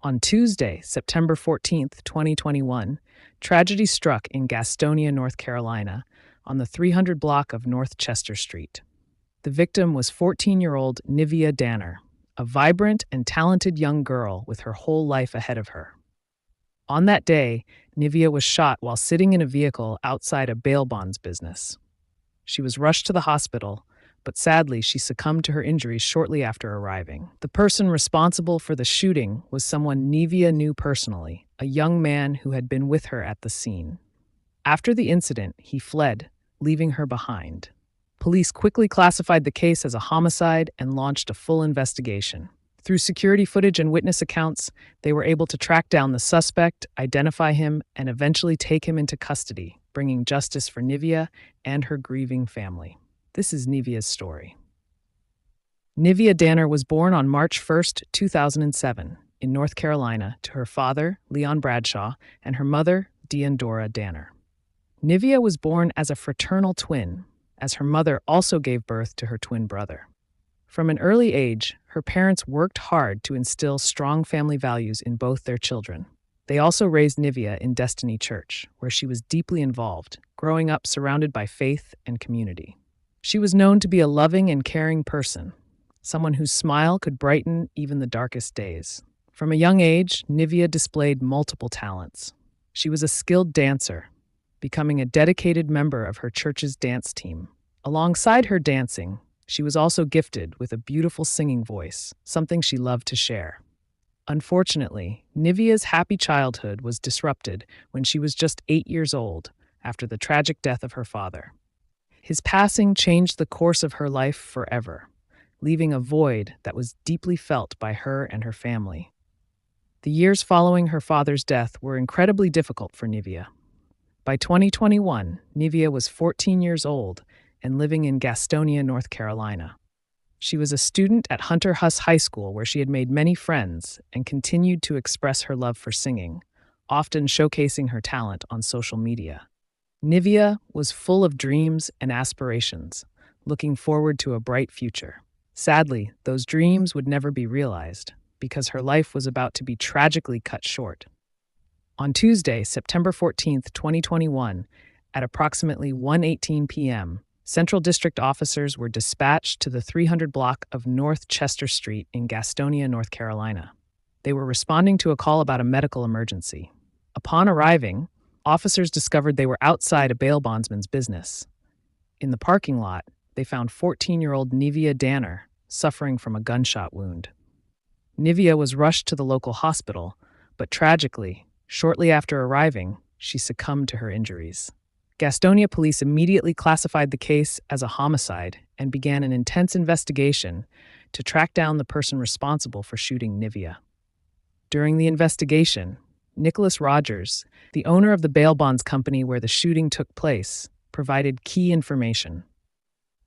On Tuesday, September 14th, 2021, tragedy struck in Gastonia, North Carolina, on the 300 block of North Chester Street. The victim was 14-year-old Nivia Danner, a vibrant and talented young girl with her whole life ahead of her. On that day, Nivia was shot while sitting in a vehicle outside a bail bonds business. She was rushed to the hospital, but sadly she succumbed to her injuries shortly after arriving. The person responsible for the shooting was someone Nivia knew personally, a young man who had been with her at the scene. After the incident, he fled, leaving her behind. Police quickly classified the case as a homicide and launched a full investigation. Through security footage and witness accounts, they were able to track down the suspect, identify him, and eventually take him into custody, bringing justice for Nivia and her grieving family. This is Nivia's story. Nivia Danner was born on March 1st, 2007, in North Carolina to her father, Leon Bradshaw, and her mother, Deandora Danner. Nivia was born as a fraternal twin, as her mother also gave birth to her twin brother. From an early age, her parents worked hard to instill strong family values in both their children. They also raised Nivia in Destiny Church, where she was deeply involved, growing up surrounded by faith and community. She was known to be a loving and caring person, someone whose smile could brighten even the darkest days. From a young age, Nivia displayed multiple talents. She was a skilled dancer, becoming a dedicated member of her church's dance team. Alongside her dancing, she was also gifted with a beautiful singing voice, something she loved to share. Unfortunately, Nivia's happy childhood was disrupted when she was just 8 years old after the tragic death of her father. His passing changed the course of her life forever, leaving a void that was deeply felt by her and her family. The years following her father's death were incredibly difficult for Nivia. By 2021, Nivia was 14 years old and living in Gastonia, North Carolina. She was a student at Hunter Huss High School, where she had made many friends and continued to express her love for singing, often showcasing her talent on social media. Nivia was full of dreams and aspirations, looking forward to a bright future. Sadly, those dreams would never be realized because her life was about to be tragically cut short. On Tuesday, September 14th, 2021, at approximately 1:18 p.m., Central District officers were dispatched to the 300 block of North Chester Street in Gastonia, North Carolina. They were responding to a call about a medical emergency. Upon arriving, officers discovered they were outside a bail bondsman's business. In the parking lot, they found 14-year-old Nivia Danner suffering from a gunshot wound. Nivia was rushed to the local hospital, but tragically, shortly after arriving, she succumbed to her injuries. Gastonia police immediately classified the case as a homicide and began an intense investigation to track down the person responsible for shooting Nivia. During the investigation, Nicholas Rogers, the owner of the bail bonds company where the shooting took place, provided key information.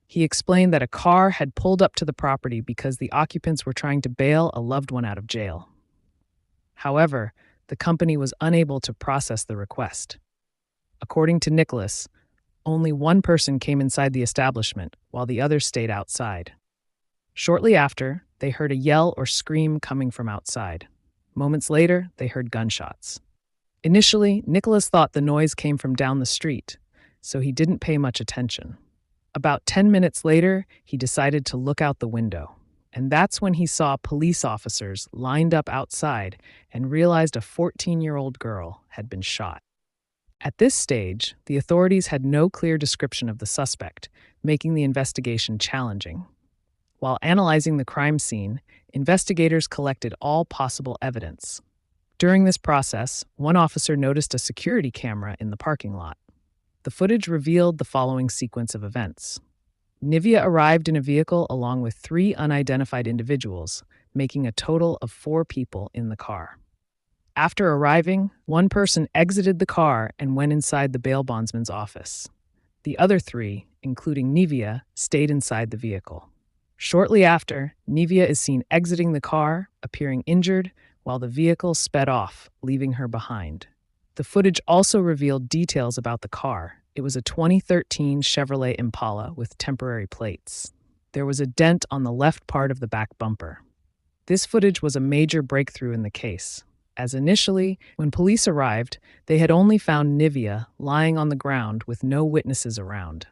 He explained that a car had pulled up to the property because the occupants were trying to bail a loved one out of jail. However, the company was unable to process the request. According to Nicholas, only one person came inside the establishment while the others stayed outside. Shortly after, they heard a yell or scream coming from outside. Moments later, they heard gunshots. Initially, Nicholas thought the noise came from down the street, so he didn't pay much attention. About 10 minutes later, he decided to look out the window, and that's when he saw police officers lined up outside and realized a 14-year-old girl had been shot. At this stage, the authorities had no clear description of the suspect, making the investigation challenging. While analyzing the crime scene, investigators collected all possible evidence. During this process, one officer noticed a security camera in the parking lot. The footage revealed the following sequence of events. Nivia arrived in a vehicle along with 3 unidentified individuals, making a total of 4 people in the car. After arriving, one person exited the car and went inside the bail bondsman's office. The other 3, including Nivia, stayed inside the vehicle. Shortly after, Nivia is seen exiting the car, appearing injured, while the vehicle sped off, leaving her behind. The footage also revealed details about the car. It was a 2013 Chevrolet Impala with temporary plates. There was a dent on the left part of the back bumper. This footage was a major breakthrough in the case. as initially, when police arrived, they had only found Nivia lying on the ground with no witnesses around.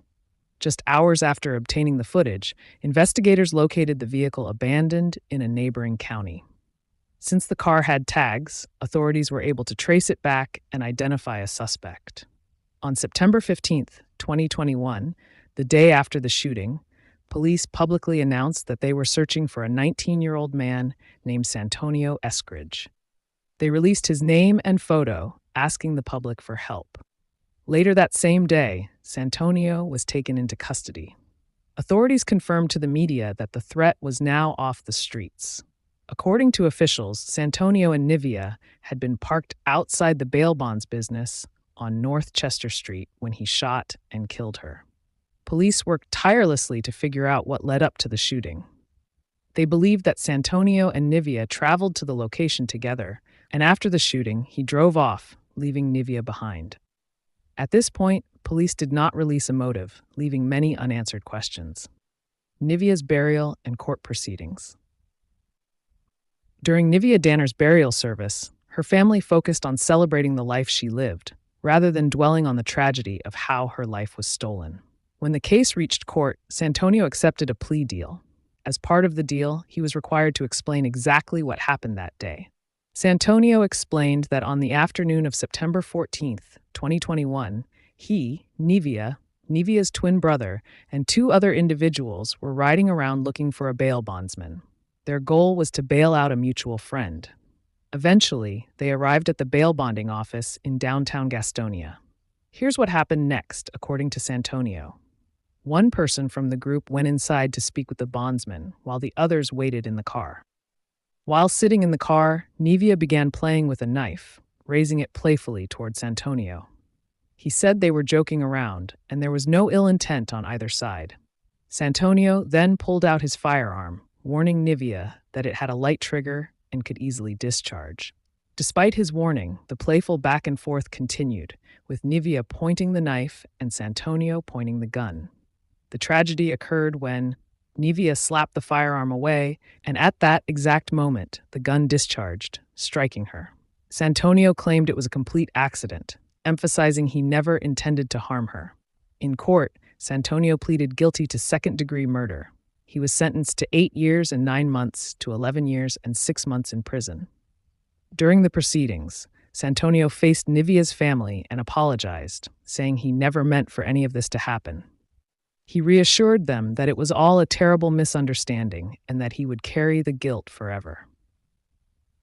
Just hours after obtaining the footage, investigators located the vehicle abandoned in a neighboring county. Since the car had tags, authorities were able to trace it back and identify a suspect. On September 15th, 2021, the day after the shooting, police publicly announced that they were searching for a 19-year-old man named Santonio Eskridge. They released his name and photo, asking the public for help. Later that same day, Santonio was taken into custody. Authorities confirmed to the media that the threat was now off the streets. According to officials, Santonio and Nivia had been parked outside the bail bonds business on North Chester Street when he shot and killed her. Police worked tirelessly to figure out what led up to the shooting. They believed that Santonio and Nivia traveled to the location together, and after the shooting, he drove off, leaving Nivia behind. At this point, police did not release a motive, leaving many unanswered questions. Nivia's burial and court proceedings. During Nivia Danner's burial service, her family focused on celebrating the life she lived, rather than dwelling on the tragedy of how her life was stolen. When the case reached court, Santonio accepted a plea deal. As part of the deal, he was required to explain exactly what happened that day. Santonio explained that on the afternoon of September 14th, 2021, he, Nivia's twin brother, and two other individuals were riding around looking for a bail bondsman. Their goal was to bail out a mutual friend. Eventually, they arrived at the bail bonding office in downtown Gastonia. Here's what happened next, according to Santonio. One person from the group went inside to speak with the bondsman, while the others waited in the car. While sitting in the car, Nivia began playing with a knife, raising it playfully toward Santonio. He said they were joking around, and there was no ill intent on either side. Santonio then pulled out his firearm, warning Nivia that it had a light trigger and could easily discharge. Despite his warning, the playful back and forth continued, with Nivia pointing the knife and Santonio pointing the gun. The tragedy occurred when Nivia slapped the firearm away, and at that exact moment, the gun discharged, striking her. Santonio claimed it was a complete accident, emphasizing he never intended to harm her. In court, Santonio pleaded guilty to second-degree murder. He was sentenced to 8 years and 9 months to 11 years and 6 months in prison. During the proceedings, Santonio faced Nivia's family and apologized, saying he never meant for any of this to happen. He reassured them that it was all a terrible misunderstanding and that he would carry the guilt forever.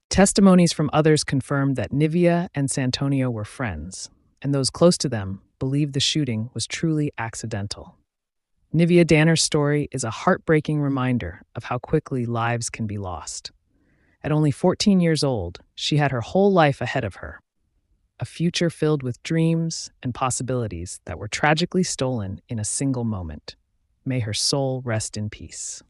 Testimonies from others confirmed that Nivia and Santonio were friends, and those close to them believed the shooting was truly accidental. Nivia Danner's story is a heartbreaking reminder of how quickly lives can be lost. At only 14 years old, she had her whole life ahead of her, a future filled with dreams and possibilities that were tragically stolen in a single moment. May her soul rest in peace.